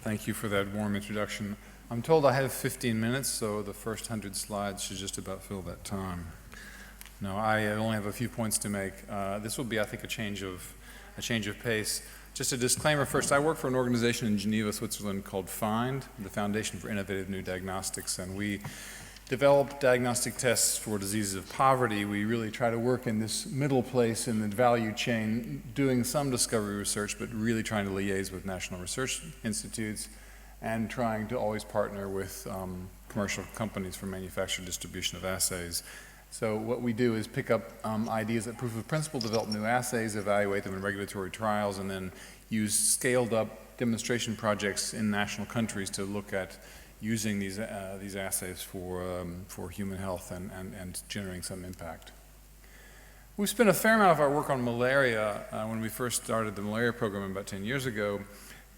Thank you for that warm introduction. I'm told I have 15 minutes, so the first 100 slides should just about fill that time. No, I only have a few points to make. This will be, I think, a change of pace. Just a disclaimer first, I work for an organization in Geneva, Switzerland called FIND, the Foundation for Innovative New Diagnostics, and we develop diagnostic tests for diseases of poverty. We really try to work in this middle place in the value chain, doing some discovery research, but really trying to liaise with national research institutes and trying to always partner with commercial companies for manufacture and distribution of assays. So what we do is pick up ideas at proof of principle, develop new assays, evaluate them in regulatory trials, and then use scaled up demonstration projects in national countries to look at using these assays for human health and generating some impact. We've spent a fair amount of our work on malaria when we first started the malaria program about 10 years ago,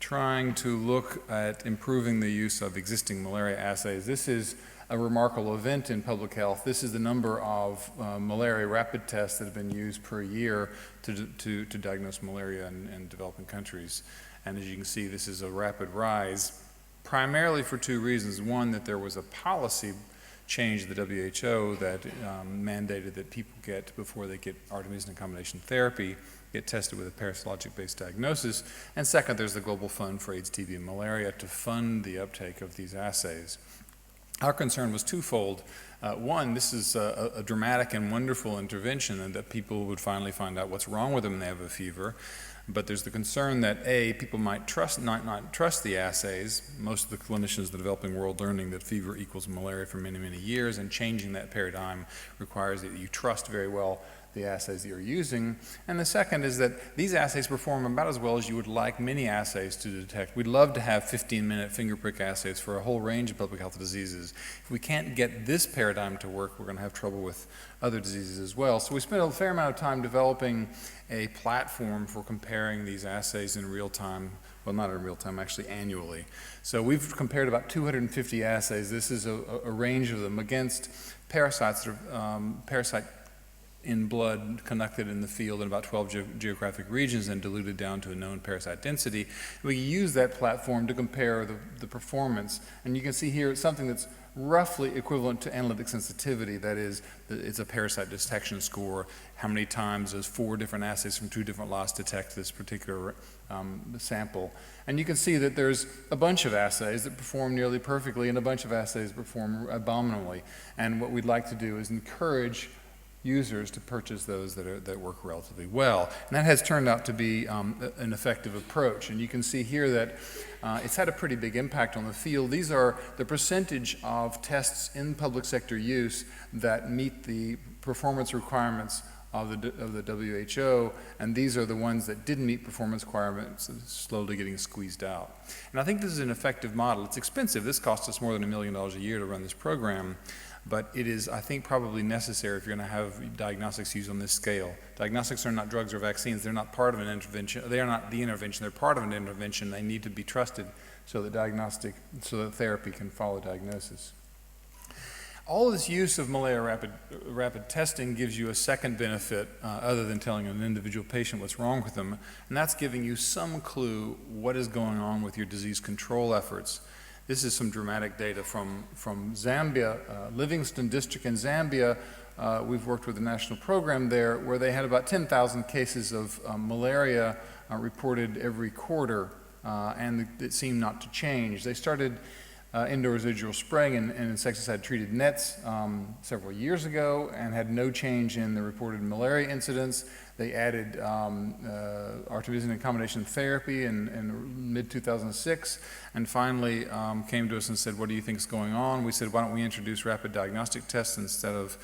trying to look at improving the use of existing malaria assays. This is a remarkable event in public health. This is the number of malaria rapid tests that have been used per year to diagnose malaria in developing countries. And as you can see, this is a rapid rise, primarily for two reasons. One, that there was a policy change at the WHO that mandated that people get, before they get artemisinin combination therapy, get tested with a parasitologic-based diagnosis. And second, there's the Global Fund for AIDS, TB, and Malaria to fund the uptake of these assays. Our concern was twofold. One, this is a dramatic and wonderful intervention, and that people would finally find out what's wrong with them when they have a fever. But there's the concern that A, people might not trust the assays. Most of the clinicians in the developing world learning that fever equals malaria for many, many years, and changing that paradigm requires that you trust very well the assays that you're using. And the second is that these assays perform about as well as you would like many assays to detect. We'd love to have 15-minute finger prick assays for a whole range of public health diseases. If we can't get this paradigm to work, we're going to have trouble with other diseases as well. So we spent a fair amount of time developing a platform for comparing these assays in real time. Well, not in real time, actually annually. So we've compared about 250 assays. This is a range of them against parasites that are parasite in blood conducted in the field in about 12 geographic regions and diluted down to a known parasite density. We use that platform to compare the performance. And you can see here something that's roughly equivalent to analytic sensitivity. That is, it's a parasite detection score. How many times does 4 different assays from 2 different lots detect this particular sample? And you can see that there's a bunch of assays that perform nearly perfectly and a bunch of assays that perform abominably. And what we'd like to do is encourage users to purchase those that work relatively well. And that has turned out to be an effective approach. And you can see here that it's had a pretty big impact on the field. These are the percentage of tests in public sector use that meet the performance requirements of the WHO, and these are the ones that didn't meet performance requirements, slowly getting squeezed out. And I think this is an effective model. It's expensive. This costs us more than $1 million a year to run this program. But it is, I think, probably necessary if you're going to have diagnostics used on this scale. Diagnostics are not drugs or vaccines. They're not part of an intervention. They are not the intervention. They're part of an intervention. They need to be trusted so that therapy can follow diagnosis. All this use of malaria rapid testing gives you a second benefit other than telling an individual patient what's wrong with them, and that's giving you some clue what is going on with your disease control efforts. This is some dramatic data from Zambia, Livingstone District in Zambia. We've worked with the national program there where they had about 10,000 cases of malaria reported every quarter, and it seemed not to change. They started indoor residual spraying and insecticide-treated nets several years ago and had no change in the reported malaria incidence. They added artemisinin combination therapy in mid-2006 and finally came to us and said, what do you think is going on? We said, why don't we introduce rapid diagnostic tests instead of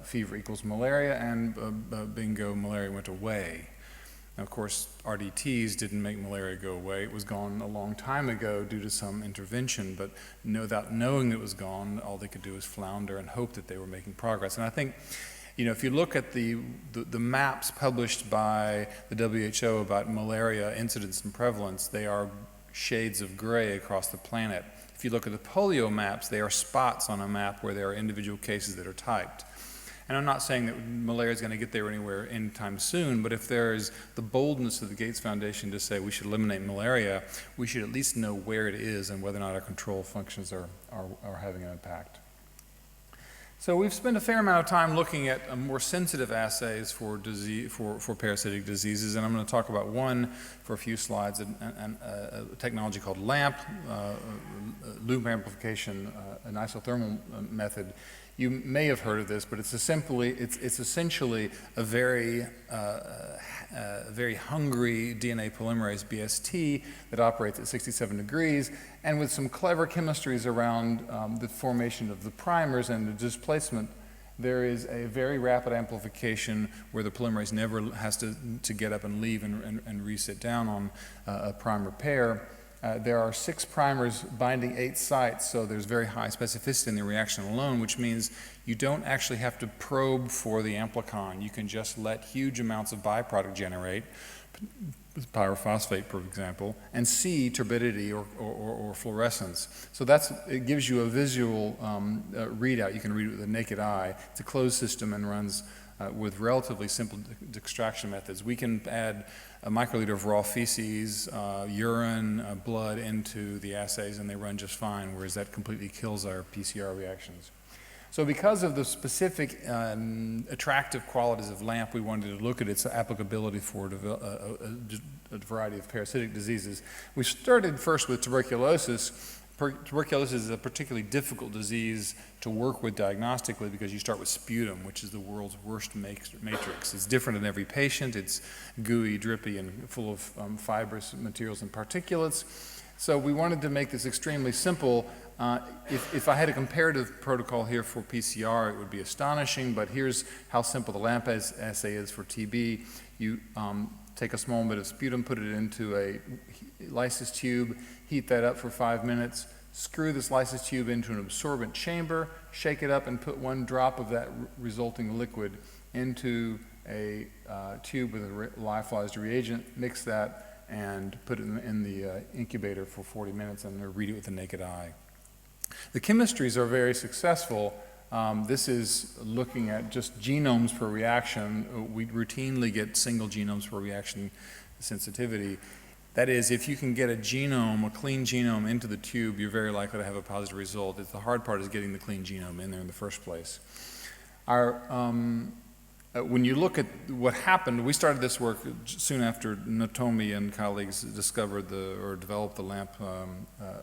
fever equals malaria, and bingo, malaria went away. Now, of course, RDTs didn't make malaria go away. It was gone a long time ago due to some intervention, but without knowing it was gone, all they could do was flounder and hope that they were making progress. And I think, you know, if you look at the maps published by the WHO about malaria incidence and prevalence, they are shades of gray across the planet. If you look at the polio maps, they are spots on a map where there are individual cases that are typed. And I'm not saying that malaria is going to get there anywhere anytime soon, but if there is the boldness of the Gates Foundation to say we should eliminate malaria, we should at least know where it is and whether or not our control functions are having an impact. So we've spent a fair amount of time looking at more sensitive assays for parasitic diseases, and I'm going to talk about one for a few slides, a technology called LAMP, loop amplification, an isothermal method. You may have heard of this, but it's essentially a very hungry DNA polymerase BST that operates at 67 degrees, and with some clever chemistries around the formation of the primers and the displacement, there is a very rapid amplification where the polymerase never has to get up and leave and resit down on a primer pair. There are 6 primers binding 8 sites, so there's very high specificity in the reaction alone, which means you don't actually have to probe for the amplicon. You can just let huge amounts of byproduct generate, pyrophosphate, for example, and see turbidity or fluorescence. So it gives you a visual readout. You can read it with the naked eye. It's a closed system and runs with relatively simple extraction methods. We can add a microliter of raw feces, urine, blood into the assays, and they run just fine, whereas that completely kills our PCR reactions. So because of the specific attractive qualities of LAMP, we wanted to look at its applicability for a variety of parasitic diseases. We started first with tuberculosis. Tuberculosis is a particularly difficult disease to work with diagnostically because you start with sputum, which is the world's worst matrix. It's different in every patient. It's gooey, drippy, and full of fibrous materials and particulates. So we wanted to make this extremely simple. If I had a comparative protocol here for PCR, it would be astonishing, but here's how simple the LAMP assay is for TB. You take a small bit of sputum, put it into a lysis tube, heat that up for 5 minutes, screw this lysis tube into an absorbent chamber, shake it up, and put 1 drop of that resulting liquid into a tube with a lyophilized reagent, mix that, and put it in the incubator for 40 minutes and read it with the naked eye. The chemistries are very successful. This is looking at just genomes per reaction. We routinely get single genomes per reaction sensitivity. That is, if you can get a genome, a clean genome into the tube, you're very likely to have a positive result. The hard part is getting the clean genome in there in the first place. When you look at what happened, we started this work soon after Notomi and colleagues developed the LAMP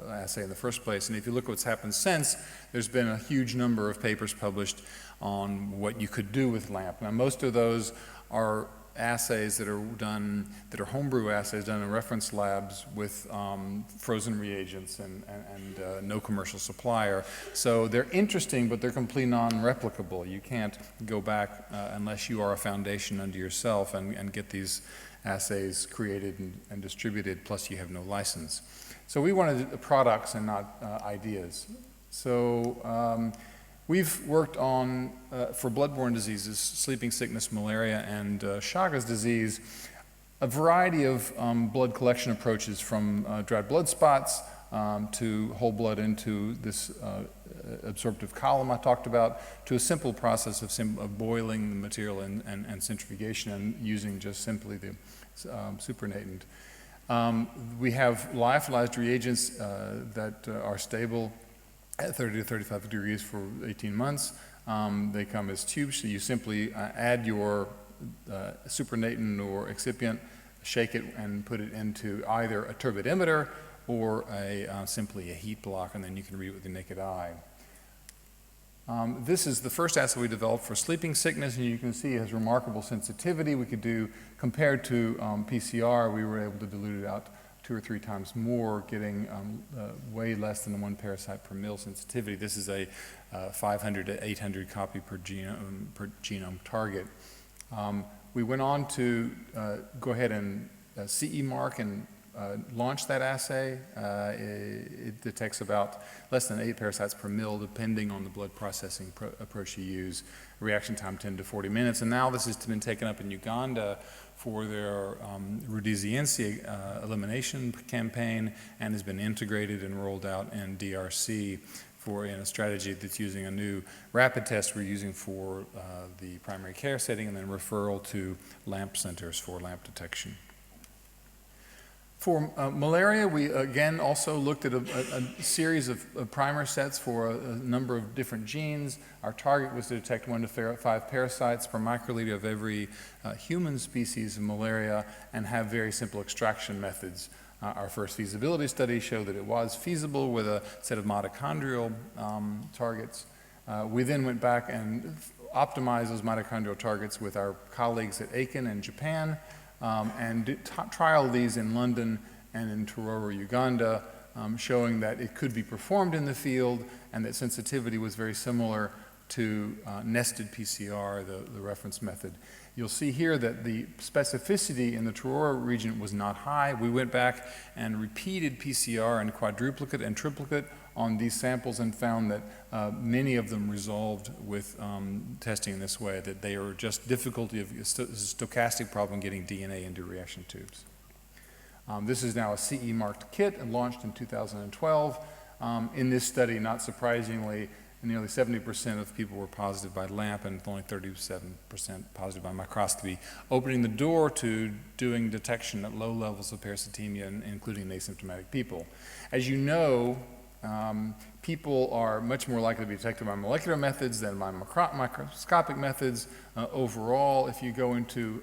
assay in the first place. And if you look at what's happened since, there's been a huge number of papers published on what you could do with LAMP. Now, most of those are assays that are homebrew assays done in reference labs with frozen reagents and no commercial supplier. So they're interesting, but they're completely non-replicable. You can't go back unless you are a foundation unto yourself and get these assays created and distributed, plus you have no license. So we wanted products and not ideas. So we've worked on, for bloodborne diseases, sleeping sickness, malaria, and Chagas disease, a variety of blood collection approaches from dried blood spots to whole blood into this absorptive column I talked about, to a simple process of boiling the material and centrifugation and using just simply the supernatant. We have lyophilized reagents that are stable at 30 to 35 degrees for 18 months. They come as tubes, so you simply add your supernatant or excipient, shake it, and put it into either a turbidimeter or simply a heat block, and then you can read it with the naked eye. This is the first assay we developed for sleeping sickness, and you can see it has remarkable sensitivity. We could do, compared to PCR, we were able to dilute it out 2 or 3 times more, getting way less than 1 parasite per mil sensitivity. This is a 500 to 800 copy per genome target. We went on to go ahead and CE mark and launch that assay. It detects about less than 8 parasites per mil, depending on the blood processing approach you use. Reaction time 10 to 40 minutes. And now this has been taken up in Uganda for their Rhodesiense elimination campaign and has been integrated and rolled out in DRC in a strategy that's using a new rapid test we're using for the primary care setting, and then referral to LAMP centers for LAMP detection. For malaria, we again also looked at a series of primer sets for a number of different genes. Our target was to detect 1 to 5 parasites per microliter of every human species of malaria and have very simple extraction methods. Our first feasibility study showed that it was feasible with a set of mitochondrial targets. We then went back and optimized those mitochondrial targets with our colleagues at Aiken in Japan, and trialed these in London and in Tororo, Uganda, showing that it could be performed in the field and that sensitivity was very similar to nested PCR, the reference method. You'll see here that the specificity in the Tororo region was not high. We went back and repeated PCR in quadruplicate and triplicate on these samples and found that many of them resolved with testing in this way, that they are just difficulty of stochastic problem getting DNA into reaction tubes. This is now a CE marked kit and launched in 2012. In this study, not surprisingly, nearly 70% of people were positive by LAMP and only 37% positive by microscopy, opening the door to doing detection at low levels of parasitemia, including asymptomatic people. As you know, people are much more likely to be detected by molecular methods than by microscopic methods. Overall, if you go into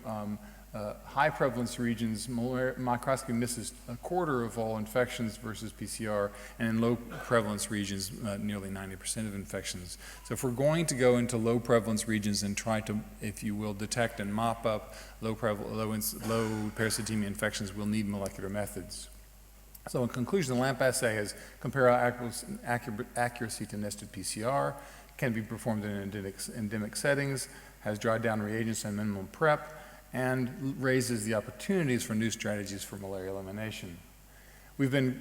high prevalence regions, microscopy misses a quarter of all infections versus PCR, and in low prevalence regions, nearly 90% of infections. So if we're going to go into low prevalence regions and try to, if you will, detect and mop up low parasitemia infections, we'll need molecular methods. So in conclusion, the LAMP assay has comparable accuracy to nested PCR, can be performed in endemic settings, has dried down reagents and minimum prep, and raises the opportunities for new strategies for malaria elimination. We've been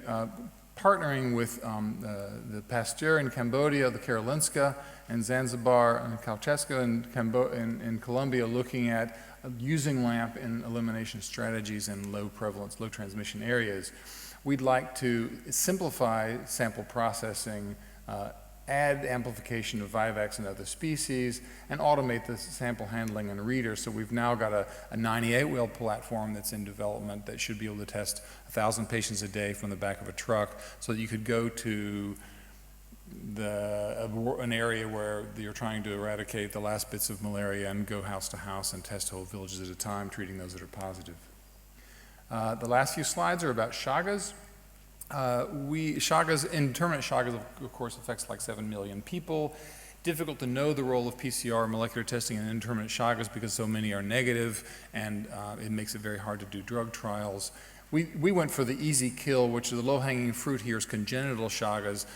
partnering with the Pasteur in Cambodia, the Karolinska, and Zanzibar and Calchesco in Colombia, looking at using LAMP in elimination strategies in low prevalence, low transmission areas. We'd like to simplify sample processing, add amplification of vivax and other species, and automate the sample handling and reader. So we've now got a 98-well platform that's in development that should be able to test 1,000 patients a day from the back of a truck, so that you could go to an area where you're trying to eradicate the last bits of malaria and go house to house and test whole villages at a time, treating those that are positive. The last few slides are about Chagas. Indeterminate Chagas, of course, affects like 7 million people. Difficult to know the role of PCR molecular testing in indeterminate Chagas because so many are negative, and it makes it very hard to do drug trials. We went for the easy kill, which is the low-hanging fruit here is congenital Chagas.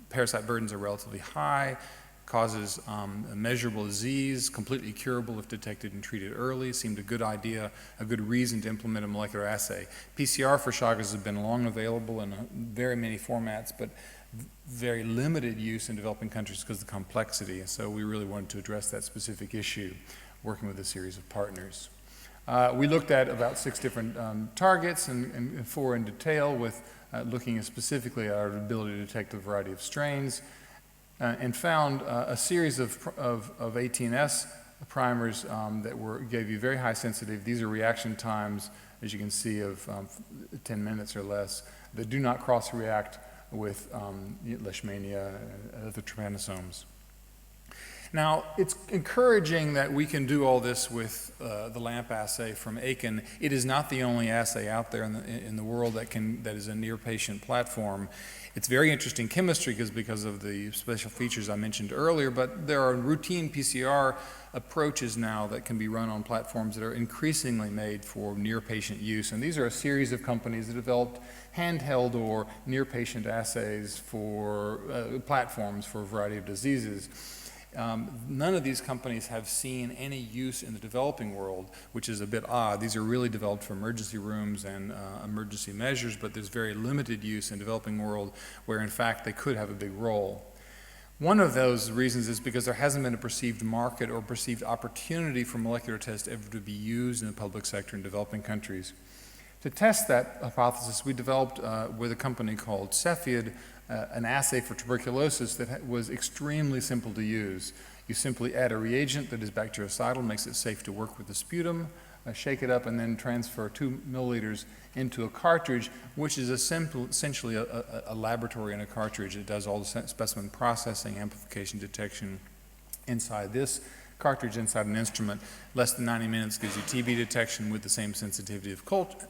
Parasite burdens are relatively high, causes a measurable disease, completely curable if detected and treated early. Seemed a good idea, a good reason to implement a molecular assay. PCR for Chagas has been long available in very many formats, but very limited use in developing countries because of the complexity. So we really wanted to address that specific issue, working with a series of partners. We looked at about 6 different targets and 4 in detail, with looking specifically at our ability to detect a variety of strains. And found a series of 18S primers that gave you very high sensitivity. These are reaction times, as you can see, of 10 minutes or less, that do not cross-react with Leishmania and other trypanosomes. Now, it's encouraging that we can do all this with the LAMP assay from Aiken. It is not the only assay out there in the world that is a near-patient platform. It's very interesting chemistry because of the special features I mentioned earlier, but there are routine PCR approaches now that can be run on platforms that are increasingly made for near-patient use. And these are a series of companies that developed handheld or near-patient assays for platforms for a variety of diseases. None of these companies have seen any use in the developing world, which is a bit odd. These are really developed for emergency rooms and emergency measures, but there's very limited use in the developing world where, in fact, they could have a big role. One of those reasons is because there hasn't been a perceived market or perceived opportunity for molecular tests ever to be used in the public sector in developing countries. To test that hypothesis, we developed with a company called Cepheid an assay for tuberculosis that was extremely simple to use. You simply add a reagent that is bactericidal, makes it safe to work with the sputum, shake it up, and then transfer 2 milliliters into a cartridge, which is essentially a laboratory in a cartridge. It does all the specimen processing, amplification, detection inside this cartridge, inside an instrument. Less than 90 minutes gives you TB detection with the same sensitivity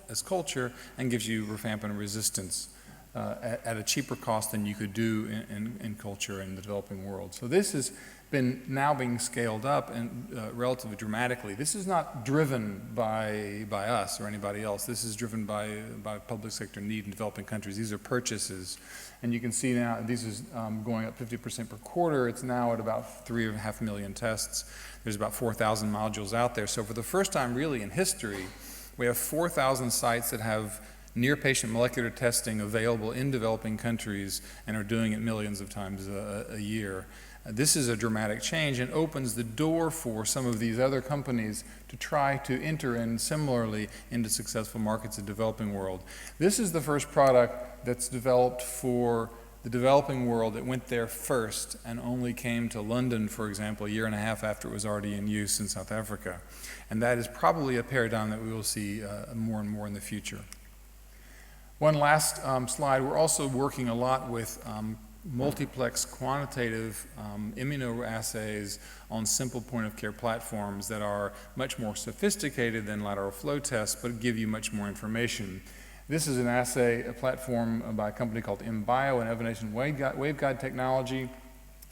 as culture, and gives you rifampin resistance at a cheaper cost than you could do in culture in the developing world. So this has been now being scaled up and relatively dramatically. This is not driven by us or anybody else. This is driven by public sector need in developing countries. These are purchases. And you can see now this is going up 50% per quarter. It's now at about 3.5 million tests. There's about 4,000 modules out there. So for the first time really in history, we have 4,000 sites that have near-patient molecular testing available in developing countries and are doing it millions of times a year. This is a dramatic change and opens the door for some of these other companies to try to enter in similarly into successful markets in the developing world. This is the first product that's developed for the developing world that went there first and only came to London, for example, a year and a half after it was already in use in South Africa. And that is probably a paradigm that we will see more and more in the future. One last slide. We're also working a lot with multiplex quantitative immunoassays on simple point-of-care platforms that are much more sophisticated than lateral flow tests, but give you much more information. This is an assay, a platform by a company called MBio, an evolution waveguide technology.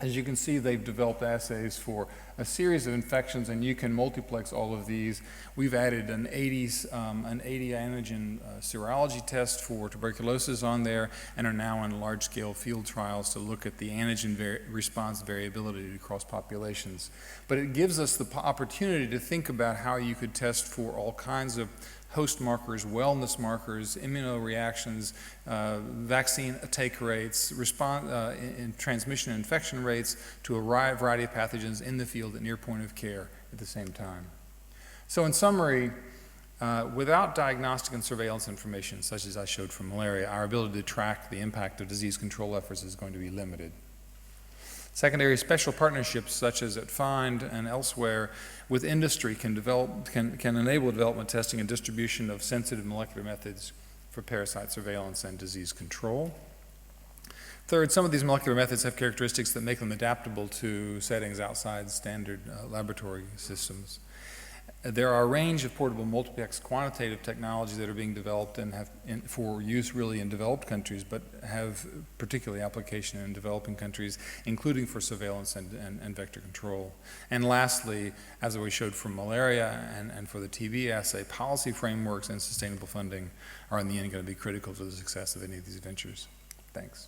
As you can see, they've developed assays for a series of infections, and you can multiplex all of these. We've added an 80 antigen serology test for tuberculosis on there, and are now in large-scale field trials to look at the antigen response variability across populations. But it gives us the opportunity to think about how you could test for all kinds of host markers, wellness markers, immunoreactions, vaccine take rates, in transmission and infection rates to a variety of pathogens in the field at near point of care at the same time. So in summary, without diagnostic and surveillance information, such as I showed for malaria, our ability to track the impact of disease control efforts is going to be limited. Secondary, special partnerships such as at FIND and elsewhere with industry can enable development, testing, and distribution of sensitive molecular methods for parasite surveillance and disease control. Third, some of these molecular methods have characteristics that make them adaptable to settings outside standard laboratory systems. There are a range of portable multiplex quantitative technologies that are being developed and for use really in developed countries, but have particularly application in developing countries, including for surveillance and vector control. And lastly, as we showed for malaria and for the TB assay, policy frameworks and sustainable funding are in the end going to be critical to the success of any of these ventures. Thanks.